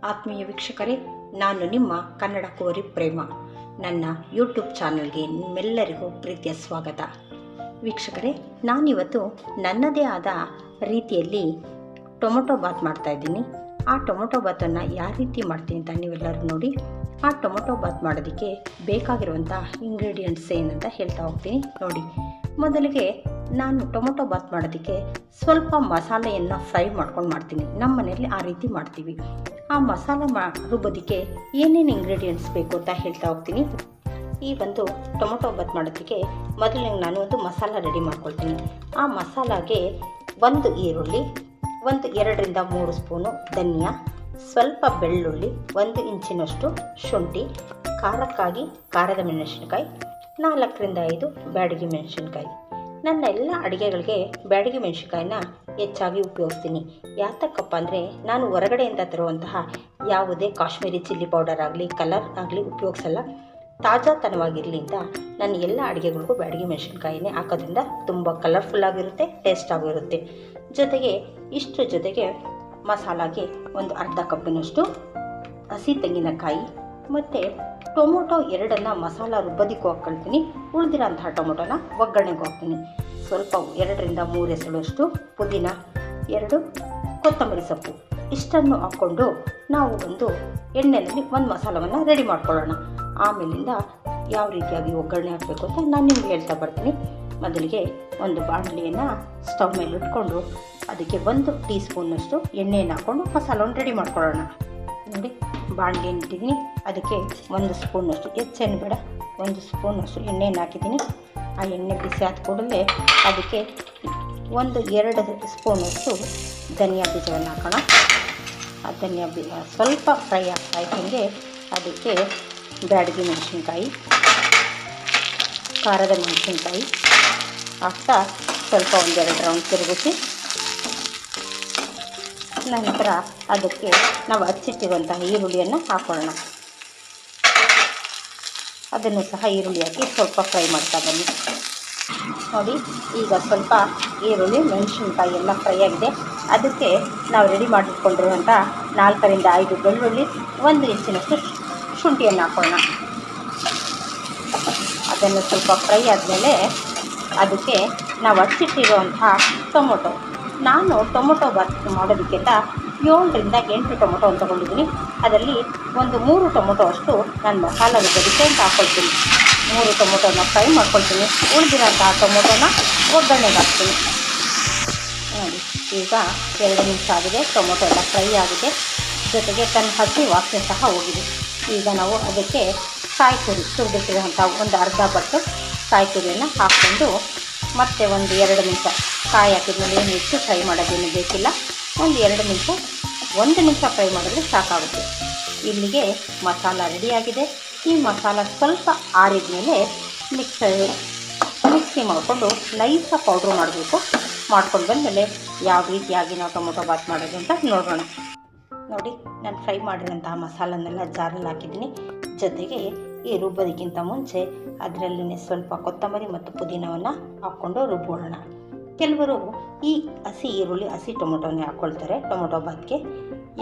ಆತ್ಮೀಯ ವೀಕ್ಷಕರೇ, ನಾನು ನಿಮ್ಮ ಕನ್ನಡ ಕೋರಿ ಪ್ರೇಮ. ನನ್ನ ಯೂಟ್ಯೂಬ್ ಚಾನಲ್ಗೆ ನಿಮ್ಮೆಲ್ಲರಿಗೂ ಪ್ರೀತಿಯ ಸ್ವಾಗತ. ವೀಕ್ಷಕರೇ, ನಾನಿವತ್ತು ನನ್ನದೇ ಆದ ರೀತಿಯಲ್ಲಿ ಟೊಮೊಟೊ ಬಾತ್ ಮಾಡ್ತಾಯಿದ್ದೀನಿ. ಆ ಟೊಮೊಟೊ ಬಾತನ್ನು ಯಾವ ರೀತಿ ಮಾಡ್ತೀನಿ ಅಂತ ನೀವೆಲ್ಲರೂ ನೋಡಿ. ಆ ಟೊಮೊಟೊ ಬಾತ್ ಮಾಡೋದಕ್ಕೆ ಬೇಕಾಗಿರುವಂಥ ಇಂಗ್ರೀಡಿಯೆಂಟ್ಸ್ ಏನಂತ ಹೇಳ್ತಾ ಹೋಗ್ತೀನಿ ನೋಡಿ. ಮೊದಲಿಗೆ ನಾನು ಟೊಮೊಟೊ ಬಾತ್ ಮಾಡೋದಕ್ಕೆ ಸ್ವಲ್ಪ ಮಸಾಲೆಯನ್ನು ಫ್ರೈ ಮಾಡ್ಕೊಂಡು ಮಾಡ್ತೀನಿ. ನಮ್ಮ ಮನೆಯಲ್ಲಿ ಆ ರೀತಿ ಮಾಡ್ತೀವಿ. ಆ ಮಸಾಲೆ ರುಬ್ಬೋದಕ್ಕೆ ಏನೇನು ಇಂಗ್ರೀಡಿಯೆಂಟ್ಸ್ ಬೇಕು ಅಂತ ಹೇಳ್ತಾ ಹೋಗ್ತೀನಿ. ಈ ಒಂದು ಟೊಮೊಟೊ ಬಾತ್ ಮಾಡೋದಕ್ಕೆ ಮೊದಲಿಗೆ ನಾನು ಒಂದು ಮಸಾಲ ರೆಡಿ ಮಾಡ್ಕೊಳ್ತೀನಿ. ಆ ಮಸಾಲಾಗೆ ಒಂದು ಈರುಳ್ಳಿ, 2ರಿಂದ 3 ಸ್ಪೂನು ಧನಿಯಾ, ಸ್ವಲ್ಪ ಬೆಳ್ಳುಳ್ಳಿ, 1 ಇಂಚಿನಷ್ಟು ಶುಂಠಿ, ಖಾರಕ್ಕಾಗಿ ಖಾರದ ಮೆಣಸಿನಕಾಯಿ, 4ರಿಂದ 5 ಬ್ಯಾಡಗಿ ಮೆಣಸಿನಕಾಯಿ. ನನ್ನ ಎಲ್ಲ ಅಡುಗೆಗಳಿಗೆ ಬ್ಯಾಡಗಿ ಮೆಣಸಿನಕಾಯಿನ ಹೆಚ್ಚಾಗಿ ಉಪಯೋಗಿಸ್ತೀನಿ. ಯಾತಕ್ಕಪ್ಪ ಅಂದರೆ ನಾನು ಹೊರಗಡೆಯಿಂದ ತರುವಂತಹ ಯಾವುದೇ ಕಾಶ್ಮೀರಿ ಚಿಲ್ಲಿ ಪೌಡರ್ ಆಗಲಿ ಕಲರ್ ಆಗಲಿ ಉಪಯೋಗಿಸಲ್ಲ. ತಾಜಾತನವಾಗಿರಲಿ ಅಂತ ನನ್ನ ಎಲ್ಲ ಅಡುಗೆಗಳಿಗೂ ಬ್ಯಾಡಗಿ ಮೆಣಸಿನಕಾಯಿನೇ ಹಾಕೋದ್ರಿಂದ ತುಂಬ ಕಲರ್ಫುಲ್ಲಾಗಿರುತ್ತೆ, ಟೇಸ್ಟ್ ಆಗಿರುತ್ತೆ. ಜೊತೆಗೆ ಮಸಾಲಾಗೆ ಒಂದು ಅರ್ಧ ಕಪ್ಪಿನಷ್ಟು ಹಸಿ ತೆಂಗಿನಕಾಯಿ ಮತ್ತು ಟೊಮೊಟೊ 2 ಮಸಾಲ ರುಬ್ಬೋದಕ್ಕೂ ಹಾಕ್ಕೊಳ್ತೀನಿ. ಉಳಿದಿರೋಂತಹ ಟೊಮೊಟೊನ ಒಗ್ಗರಣೆಗೆ ಹಾಕ್ತೀನಿ. ಸ್ವಲ್ಪ 2ರಿಂದ 3 ಎಸಳಷ್ಟು ಪುದೀನ, 2 ಕೊತ್ತಂಬರಿ ಸೊಪ್ಪು, ಇಷ್ಟನ್ನು ಹಾಕ್ಕೊಂಡು ನಾವು ಒಂದು ಎಣ್ಣೆಯಲ್ಲಿ ಒಂದು ಮಸಾಲವನ್ನು ರೆಡಿ ಮಾಡ್ಕೊಳ್ಳೋಣ. ಆಮೇಲಿಂದ ಯಾವ ರೀತಿಯಾಗಿ ಒಗ್ಗರಣೆ ಹಾಕಬೇಕು ಅಂತ ನಾನು ನಿಮ್ಗೆ ಹೇಳ್ತಾ ಬರ್ತೀನಿ. ಮೊದಲಿಗೆ ಒಂದು ಬಾಣಲಿಯನ್ನು ಸ್ಟವ್ ಮೇಲೆ ಇಟ್ಕೊಂಡು ಅದಕ್ಕೆ 1 ಟೀ ಸ್ಪೂನ್ನಷ್ಟು ಎಣ್ಣೆಯನ್ನು ಹಾಕ್ಕೊಂಡು ಮಸಾಲವನ್ನು ರೆಡಿ ಮಾಡ್ಕೊಳ್ಳೋಣ. ನೋಡಿ, ಬಾಣಲಿ ಇಟ್ಟಿದ್ದೀನಿ. ಅದಕ್ಕೆ 1 ಸ್ಪೂನಷ್ಟು, ಹೆಚ್ಚೇನು ಬೇಡ, 1 ಸ್ಪೂನಷ್ಟು ಎಣ್ಣೆಯನ್ನು ಹಾಕಿದ್ದೀನಿ. ಆ ಎಣ್ಣೆ ಬಿಸಿ ಆದ ಕೂಡಲೇ ಅದಕ್ಕೆ 1-2 ಸ್ಪೂನಷ್ಟು ಧನಿಯಾ ಬೀಜವನ್ನು ಹಾಕೋಣ. ಆ ಧನಿಯಾ ಬೀಜ ಸ್ವಲ್ಪ ಫ್ರೈ ಆಗ್ತಾಯಿದ್ದಂಗೆ ಅದಕ್ಕೆ ಬ್ಯಾಡಗಿ ಮೆಣಸಿನ್ಕಾಯಿ, ಖಾರದ ಮೆಣಸಿನ್ಕಾಯಿ ಹಾಕ್ತಾ ಸ್ವಲ್ಪ 1-2 ರೌಂಡ್ ತಿರುಗಿಸಿ ನಂತರ ಅದಕ್ಕೆ ನಾವು ಹಚ್ಚಿಟ್ಟಿರುವಂತಹ ಈರುಳ್ಳಿಯನ್ನು ಹಾಕೊಳ್ಳೋಣ. ಅದನ್ನು ಸಹ ಈರುಳ್ಳಿ ಹಾಕಿ ಸ್ವಲ್ಪ ಫ್ರೈ ಮಾಡ್ತಾ ಬನ್ನಿ. ನೋಡಿ, ಈಗ ಸ್ವಲ್ಪ ಈರುಳ್ಳಿ ಮೆಣಸಿನ್ಕಾಯಿ ಎಲ್ಲ ಫ್ರೈ ಆಗಿದೆ. ಅದಕ್ಕೆ ನಾವು ರೆಡಿ ಮಾಡಿಟ್ಕೊಂಡಿರುವಂಥ 4ರಿಂದ 5 ಬೆಳ್ಳುಳ್ಳಿ, 1 ಇಂಚಿನಷ್ಟು ಶುಂಠಿಯನ್ನು ಹಾಕೋಣ. ಅದನ್ನು ಸ್ವಲ್ಪ ಫ್ರೈ ಆದಮೇಲೆ ಅದಕ್ಕೆ ನಾವು ಹಚ್ಚಿಟ್ಟಿರುವಂತಹ ಟೊಮೊಟೊ, ನಾನು ಟೊಮೊಟೊ ಬಾತ್ ಮಾಡೋದಕ್ಕಿಂತ 7ರಿಂದ 8 ಟೊಮೊಟೊ ತೊಗೊಂಡಿದ್ದೀನಿ. ಅದರಲ್ಲಿ ಒಂದು 3 ಟೊಮೊಟೊ ಅಷ್ಟು ನಾನು ಮಸಾಲ ರುಬ್ಬೋದಕ್ಕೆ ಅಂತ ಹಾಕ್ಕೊಳ್ತೀನಿ. 3 ಟೊಮೊಟೊನ ಫ್ರೈ ಮಾಡ್ಕೊಳ್ತೀನಿ. ಉಳಿದಿರೋಂತಹ ಟೊಮೊಟೊನ ಒಗ್ಗರಣೆಗೆ ಹಾಕ್ತೀನಿ. ನೋಡಿ, ಈಗ 2 ನಿಮಿಷ ಆಗಿದೆ. ಟೊಮೊಟೊ ಎಲ್ಲ ಫ್ರೈ ಆಗಿದೆ. ಜೊತೆಗೆ ತನ್ನ ಹಸಿ ವಾಸನೆ ಸಹ ಹೋಗಿದೆ. ಈಗ ನಾವು ಅದಕ್ಕೆ ಕಾಯಿ ತುರಿ ತುರಿದಿಟ್ಟಿರುವಂಥ ಒಂದು ಅರ್ಧ ಬಟ್ಟು ಕಾಯಿ ತುರಿಯನ್ನು ಹಾಕ್ಕೊಂಡು ಮತ್ತೆ 1-2 ನಿಮಿಷ ಕಾಯಿ ಹಾಕಿದ್ಮೇಲೆ ಏನು ಹೆಚ್ಚು ಫ್ರೈ ಮಾಡೋದೇನು ಬೇಕಿಲ್ಲ. 1 ನಿಮಿಷ ಫ್ರೈ ಮಾಡಿದ್ರೆ ಸಾಕಾಗುತ್ತೆ. ಇಲ್ಲಿಗೆ ಮಸಾಲ ರೆಡಿಯಾಗಿದೆ. ಈ ಮಸಾಲ ಸ್ವಲ್ಪ ಆರಿದ ಮೇಲೆ ಮಿಕ್ಸಿ ಮಾಡಿಕೊಂಡು ನೈಸಾಗಿ ಪೌಡ್ರ್ ಮಾಡಬೇಕು. ಮಾಡ್ಕೊಂಡು ಬಂದಮೇಲೆ ಯಾವ ರೀತಿಯಾಗಿ ನಾವು ಟೊಮೊಟೊ ಬಾತ್ ಮಾಡೋದು ಅಂತ ನೋಡೋಣ. ನೋಡಿ, ನಾನು ಫ್ರೈ ಮಾಡಿರೋಂತಹ ಮಸಾಲನ್ನೆಲ್ಲ ಜಾರಲ್ಲಿ ಹಾಕಿದ್ದೀನಿ. ಜೊತೆಗೆ ಈ ರುಬ್ಬೋದಕ್ಕಿಂತ ಮುಂಚೆ ಅದರಲ್ಲಿನೇ ಸ್ವಲ್ಪ ಕೊತ್ತಂಬರಿ ಮತ್ತು ಪುದೀನವನ್ನು ಹಾಕ್ಕೊಂಡು ರುಬ್ಬೋಣ. ಕೆಲವರು ಈ ಹಸಿ ಈರುಳ್ಳಿ, ಹಸಿ ಟೊಮೊಟೊನೇ ಹಾಕ್ಕೊಳ್ತಾರೆ ಟೊಮೊಟೊ ಬಾತ್ಗೆ.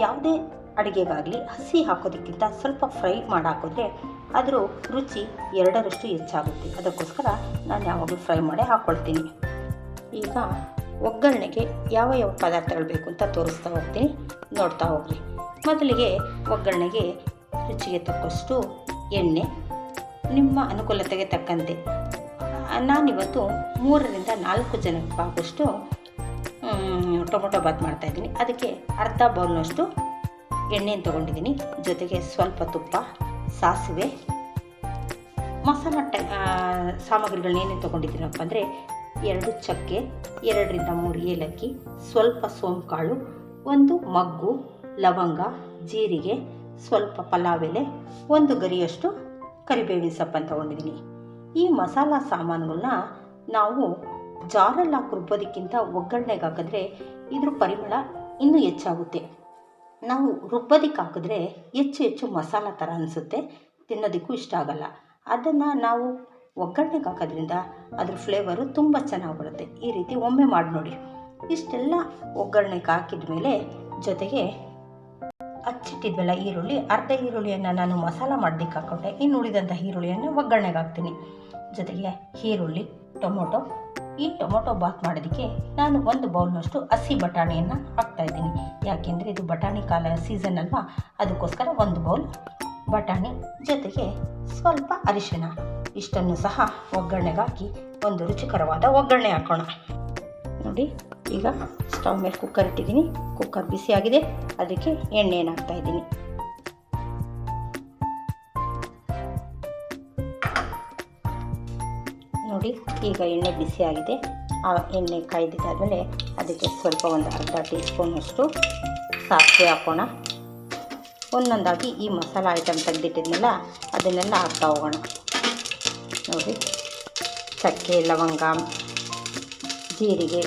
ಯಾವುದೇ ಅಡುಗೆಗಾಗಲಿ ಹಸಿ ಹಾಕೋದಕ್ಕಿಂತ ಸ್ವಲ್ಪ ಫ್ರೈ ಮಾಡಿ ಹಾಕಿದ್ರೆ ಅದರ ರುಚಿ 2ರಷ್ಟು ಹೆಚ್ಚಾಗುತ್ತೆ. ಅದಕ್ಕೋಸ್ಕರ ನಾನು ಯಾವಾಗಲೂ ಫ್ರೈ ಮಾಡಿ ಹಾಕ್ಕೊಳ್ತೀನಿ. ಈಗ ಒಗ್ಗರಣೆಗೆ ಯಾವ ಪದಾರ್ಥಗಳು ಬೇಕು ಅಂತ ತೋರಿಸ್ತಾ ಹೋಗ್ತೀನಿ, ನೋಡ್ತಾ ಹೋಗ್ರಿ. ಮೊದಲಿಗೆ ಒಗ್ಗರಣೆಗೆ ರುಚಿಗೆ ತಕ್ಕಷ್ಟು ಎಣ್ಣೆ, ನಿಮ್ಮ ಅನುಕೂಲತೆಗೆ ತಕ್ಕಂತೆ. ನಾನಿವತ್ತು 3ರಿಂದ 4 ಜನಕ್ಕೆ ಆಗೋಷ್ಟು ಟೊಮೊಟೊ ಬಾತ್ ಮಾಡ್ತಾಯಿದ್ದೀನಿ. ಅದಕ್ಕೆ ಅರ್ಧ ಬೌಲ್ನಷ್ಟು ಎಣ್ಣೆಯನ್ನು ತೊಗೊಂಡಿದ್ದೀನಿ. ಜೊತೆಗೆ ಸ್ವಲ್ಪ ತುಪ್ಪ, ಸಾಸಿವೆ, ಮಸಾಲ ಸಾಮಗ್ರಿಗಳನ್ನ ಏನೇನು ತೊಗೊಂಡಿದ್ದೀನಪ್ಪ ಅಂದರೆ 2 ಚಕ್ಕೆ, 2ರಿಂದ 3 ಏಲಕ್ಕಿ, ಸ್ವಲ್ಪ ಸೋಂಪು ಕಾಳು, 1 ಮಗ್ಗು, ಲವಂಗ, ಜೀರಿಗೆ, ಸ್ವಲ್ಪ ಪಲಾವ್ ಎಲೆ, 1 ಗರಿಯಷ್ಟು ಕರಿಬೇವಿನ ಸೊಪ್ಪನ್ನು ತೊಗೊಂಡಿದ್ದೀನಿ. ಈ ಮಸಾಲ ಸಾಮಾನುಗಳನ್ನ ನಾವು ಜಾರಲ್ಲಿ ಹಾಕಿ ರುಬ್ಬೋದಕ್ಕಿಂತ ಒಗ್ಗರಣೆಗೆ ಹಾಕಿದ್ರೆ ಇದ್ರ ಪರಿಮಳ ಇನ್ನೂ ಹೆಚ್ಚಾಗುತ್ತೆ. ನಾವು ರುಬ್ಬೋದಕ್ಕೆ ಹಾಕಿದ್ರೆ ಹೆಚ್ಚು ಮಸಾಲ ಥರ ಅನಿಸುತ್ತೆ, ತಿನ್ನೋದಕ್ಕೂ ಇಷ್ಟ ಆಗಲ್ಲ. ಅದನ್ನು ನಾವು ಒಗ್ಗರಣೆಗೆ ಹಾಕೋದ್ರಿಂದ ಅದ್ರ ಫ್ಲೇವರು ತುಂಬ ಚೆನ್ನಾಗಿ ಬರುತ್ತೆ. ಈ ರೀತಿ ಒಮ್ಮೆ ಮಾಡಿ ನೋಡಿ. ಇಷ್ಟೆಲ್ಲ ಒಗ್ಗರಣೆಗೆ ಹಾಕಿದ ಮೇಲೆ ಜೊತೆಗೆ ಹಚ್ಚಿಟ್ಟಿದ್ವಲ್ಲ ಈರುಳ್ಳಿ, ಅರ್ಧ ಈರುಳ್ಳಿಯನ್ನು ನಾನು ಮಸಾಲ ಮಾಡೋದಕ್ಕೆ ಹಾಕ್ಕೊಂಡೆ. ಇನ್ನು ಉಳಿದಂಥ ಈರುಳ್ಳಿಯನ್ನು ಒಗ್ಗರಣೆಗೆ ಹಾಕ್ತೀನಿ. ಜೊತೆಗೆ ಈರುಳ್ಳಿ, ಟೊಮೊಟೊ. ಈ ಟೊಮೊಟೊ ಬಾತ್ ಮಾಡೋದಕ್ಕೆ ನಾನು 1 ಬೌಲ್ನಷ್ಟು ಹಸಿ ಬಟಾಣಿಯನ್ನು ಹಾಕ್ತಾಯಿದ್ದೀನಿ. ಯಾಕೆಂದರೆ ಇದು ಬಟಾಣಿ ಕಾಲ ಸೀಸನ್ ಅಲ್ವಾ, ಅದಕ್ಕೋಸ್ಕರ 1 ಬೌಲ್ ಬಟಾಣಿ, ಜೊತೆಗೆ ಸ್ವಲ್ಪ ಅರಿಶಿನ. ಇಷ್ಟನ್ನು ಸಹ ಒಗ್ಗರಣೆಗೆ ಹಾಕಿ ಒಂದು ರುಚಿಕರವಾದ ಒಗ್ಗರಣೆ ಹಾಕೋಣ. ನೋಡಿ, ಈಗ ಸ್ಟವ್ ಮೇಲೆ ಕುಕ್ಕರ್ ಇಟ್ಟಿದ್ದೀನಿ. ಕುಕ್ಕರ್ ಬಿಸಿಯಾಗಿದೆ, ಅದಕ್ಕೆ ಎಣ್ಣೆಯನ್ನು ಹಾಕ್ತಾಯಿದ್ದೀನಿ. ನೋಡಿ, ಈಗ ಎಣ್ಣೆ ಬಿಸಿಯಾಗಿದೆ. ಆ ಎಣ್ಣೆ ಕಾಯ್ದಿದ್ದಾದಮೇಲೆ ಅದಕ್ಕೆ ಸ್ವಲ್ಪ ಒಂದು ಅರ್ಧ ಟೀ ಸ್ಪೂನಷ್ಟು ಸಾಸಿವೆ ಹಾಕೋಣ. ಒಂದೊಂದಾಗಿ ಈ ಮಸಾಲ ಐಟಮ್ ತೆಗೆದಿಟ್ಟಿದ್ನಲ್ಲ ಅದನ್ನೆಲ್ಲ ಹಾಕ್ತಾ ಹೋಗೋಣ. ನೋಡಿ, ಚಕ್ಕೆ, ಲವಂಗ, ಜೀರಿಗೆ,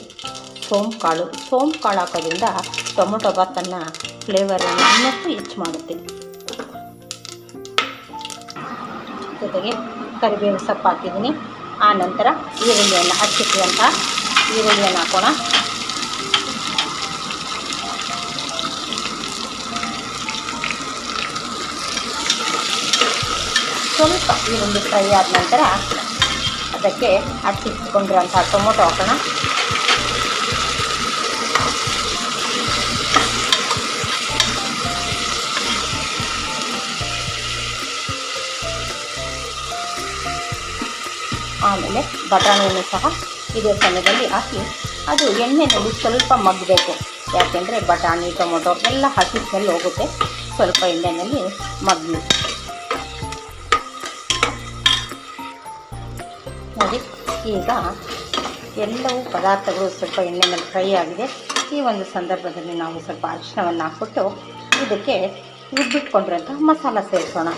ಸೋಂಪು ಕಾಳು ಹಾಕೋದ್ರಿಂದ ಟೊಮೊಟೊ ಬಾತನ್ನು ಫ್ಲೇವರನ್ನು ಇನ್ನಷ್ಟು ಹೆಚ್ಚು ಮಾಡುತ್ತೆ. ಜೊತೆಗೆ ಕರಿಬೇವು ಸೊಪ್ಪು ಹಾಕಿದ್ದೀನಿ. ಆ ನಂತರ ಈರುಳ್ಳಿಯನ್ನು ಹಚ್ಚಿಟ್ಟುವಂಥ ಈರುಳ್ಳಿಯನ್ನು ಹಾಕೋಣ. ಸ್ವಲ್ಪ ಈರುಳ್ಳಿ ಫ್ರೈ ಆದ ನಂತರ ಅದಕ್ಕೆ ಹಚ್ಚಿಟ್ಕೊಂಡಿರೋಂಥ ಟೊಮೊಟೊ ಹಾಕೋಣ. ಆಮೇಲೆ ಬಟಾಣಿಯನ್ನು ಸಹ ಇದೇ ಸಮಯದಲ್ಲಿ ಹಾಕಿ ಅದು ಎಣ್ಣೆಯಲ್ಲಿ ಸ್ವಲ್ಪ ಮಗ್ಗಬೇಕು. ಯಾಕೆಂದರೆ ಬಟಾಣಿ, ಟೊಮೊಟೊ ಎಲ್ಲ ಹಸಿ ಸ್ಮೆಲ್ ಹೋಗುತ್ತೆ. ಸ್ವಲ್ಪ ಎಣ್ಣೆಯಲ್ಲಿ ಮಗ್ಗಿ. ನೋಡಿ, ಈಗ ಎಲ್ಲವೂ ಪದಾರ್ಥಗಳು ಸ್ವಲ್ಪ ಎಣ್ಣೆಯಲ್ಲಿ ಫ್ರೈ ಆಗಿದೆ. ಈ ಒಂದು ಸಂದರ್ಭದಲ್ಲಿ ನಾವು ಸ್ವಲ್ಪ ಅರಿಶಿನವನ್ನು ಹಾಕ್ಬಿಟ್ಟು ಇದಕ್ಕೆ ರುಬ್ಬಿಟ್ಕೊಂಡಿರೋಂಥ ಮಸಾಲ ಸೇರಿಸೋಣ.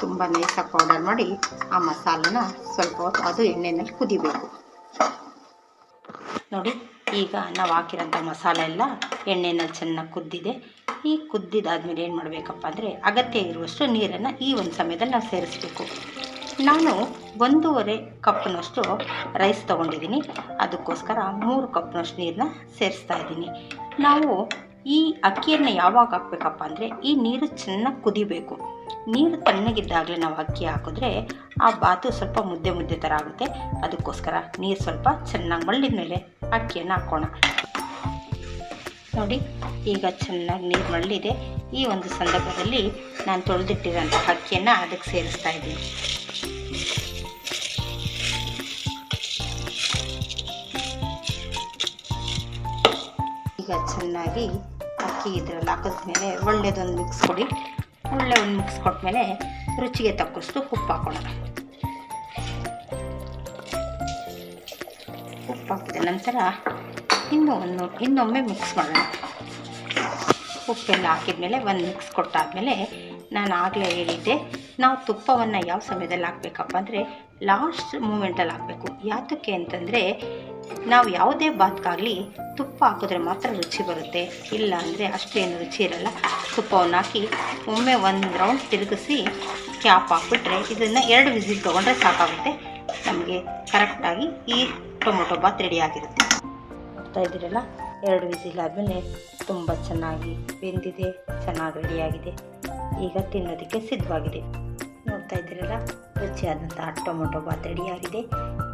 ತುಂಬ ನೈಸಾಗಿ ಪೌಡರ್ ಮಾಡಿ ಆ ಮಸಾಲನ ಸ್ವಲ್ಪ ಹೊತ್ತು ಅದು ಎಣ್ಣೆಯಲ್ಲಿ ಕುದಿಬೇಕು. ನೋಡಿ, ಈಗ ನಾವು ಹಾಕಿರೋಂಥ ಮಸಾಲೆ ಎಲ್ಲ ಎಣ್ಣೆಯಲ್ಲಿ ಚೆನ್ನಾಗಿ ಕುದ್ದಿದೆ. ಈ ಕುದ್ದಿದ್ದಾದಮೇಲೆ ಏನು ಮಾಡಬೇಕಪ್ಪ ಅಂದರೆ ಅಗತ್ಯ ಇರುವಷ್ಟು ನೀರನ್ನು ಈ ಒಂದು ಸಮಯದಲ್ಲಿ ನಾವು ಸೇರಿಸಬೇಕು. ನಾನು 1.5 ಕಪ್ನಷ್ಟು ರೈಸ್ ತೊಗೊಂಡಿದ್ದೀನಿ. ಅದಕ್ಕೋಸ್ಕರ 3 ಕಪ್ನಷ್ಟು ನೀರನ್ನ ಸೇರಿಸ್ತಾ ಇದ್ದೀನಿ. ನಾವು ಈ ಅಕ್ಕಿಯನ್ನು ಯಾವಾಗ ಹಾಕಬೇಕಪ್ಪ ಅಂದರೆ ಈ ನೀರು ಚೆನ್ನಾಗಿ ಕುದಿಬೇಕು. ನೀರು ತಣ್ಣಗಿದ್ದಾಗಲೇ ನಾವು ಅಕ್ಕಿ ಹಾಕಿದ್ರೆ ಆ ಬಾತು ಸ್ವಲ್ಪ ಮುದ್ದೆ ಥರ ಆಗುತ್ತೆ. ಅದಕ್ಕೋಸ್ಕರ ನೀರು ಸ್ವಲ್ಪ ಚೆನ್ನಾಗಿ ಮಳ್ಳಿದ ಮೇಲೆ ಅಕ್ಕಿಯನ್ನು ಹಾಕೋಣ. ನೋಡಿ, ಈಗ ಚೆನ್ನಾಗಿ ನೀರು ಮಳ್ಳಿದೆ. ಈ ಒಂದು ಸಂದರ್ಭದಲ್ಲಿ ನಾನು ತೊಳೆದಿಟ್ಟಿರೋಂಥ ಅಕ್ಕಿಯನ್ನು ಅದಕ್ಕೆ ಸೇರಿಸ್ತಾ ಇದ್ದೀನಿ. ಈಗ ಚೆನ್ನಾಗಿ ಅಕ್ಕಿ ಇದರಲ್ಲಿ ಹಾಕಿದ್ಮೇಲೆ ಒಳ್ಳೆಯದೊಂದು ಮಿಕ್ಸ್ ಕೊಡಿ. ಒಳ್ಳೆ ಒಂದು ಮಿಕ್ಸ್ ಕೊಟ್ಮೇಲೆ ರುಚಿಗೆ ತಕ್ಕಷ್ಟು ಉಪ್ಪು ಹಾಕೋಣ. ಉಪ್ಪು ಹಾಕಿದ ನಂತರ ಇನ್ನೊಮ್ಮೆ ಮಿಕ್ಸ್ ಮಾಡೋಣ. ಉಪ್ಪೆಲ್ಲ ಹಾಕಿದ್ಮೇಲೆ ಒಂದು ಮಿಕ್ಸ್ ಕೊಟ್ಟಾದಮೇಲೆ ನಾನು ಆಗಲೇ ಹೇಳಿದ್ದೆ, ನಾವು ತುಪ್ಪವನ್ನು ಯಾವ ಸಮಯದಲ್ಲಿ ಹಾಕಬೇಕಪ್ಪ ಅಂದರೆ ಲಾಸ್ಟ್ ಮೂಮೆಂಟಲ್ಲಿ ಹಾಕಬೇಕು. ಯಾತಕ್ಕೆ ಅಂತಂದರೆ ನಾವು ಯಾವುದೇ ಬಾತ್ಗಾಗಲಿ ತುಪ್ಪ ಹಾಕಿದ್ರೆ ಮಾತ್ರ ರುಚಿ ಬರುತ್ತೆ, ಇಲ್ಲ ಅಂದರೆ ಅಷ್ಟೇನು ರುಚಿ ಇರಲ್ಲ. ತುಪ್ಪವನ್ನು ಹಾಕಿ ಒಮ್ಮೆ 1 ರೌಂಡ್ ತಿರುಗಿಸಿ ಕ್ಯಾಪ್ ಹಾಕ್ಬಿಟ್ರೆ ಇದನ್ನು 2 ವಿಸಿಲ್ ತೊಗೊಂಡ್ರೆ ಸಾಕಾಗುತ್ತೆ. ನಮಗೆ ಕರೆಕ್ಟಾಗಿ ಈ ಟೊಮೊಟೊ ಬಾತ್ ರೆಡಿಯಾಗಿರುತ್ತೆ. ನೋಡ್ತಾ ಇದ್ದೀರಲ್ಲ, 2 ವಿಸಿಲ್ ಆದಮೇಲೆ ತುಂಬ ಚೆನ್ನಾಗಿ ಬೆಂದಿದೆ, ಚೆನ್ನಾಗಿ ರೆಡಿಯಾಗಿದೆ. ಈಗ ತಿನ್ನೋದಕ್ಕೆ ಸಿದ್ಧವಾಗಿದೆ. ನೋಡ್ತಾ ಇದ್ದೀರಲ್ಲ, ರುಚಿಯಾದಂಥ ಟೊಮೊಟೊ ಬಾತ್ ರೆಡಿಯಾಗಿದೆ.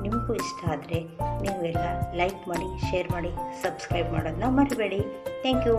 ನಿಮಗೂ ಇಷ್ಟ ಆದರೆ ನೀವು ಎಲ್ಲ ಲೈಕ್ ಮಾಡಿ, ಶೇರ್ ಮಾಡಿ, ಸಬ್ಸ್ಕ್ರೈಬ್ ಮಾಡೋದನ್ನ ಮರಿಬೇಡಿ. Thank you.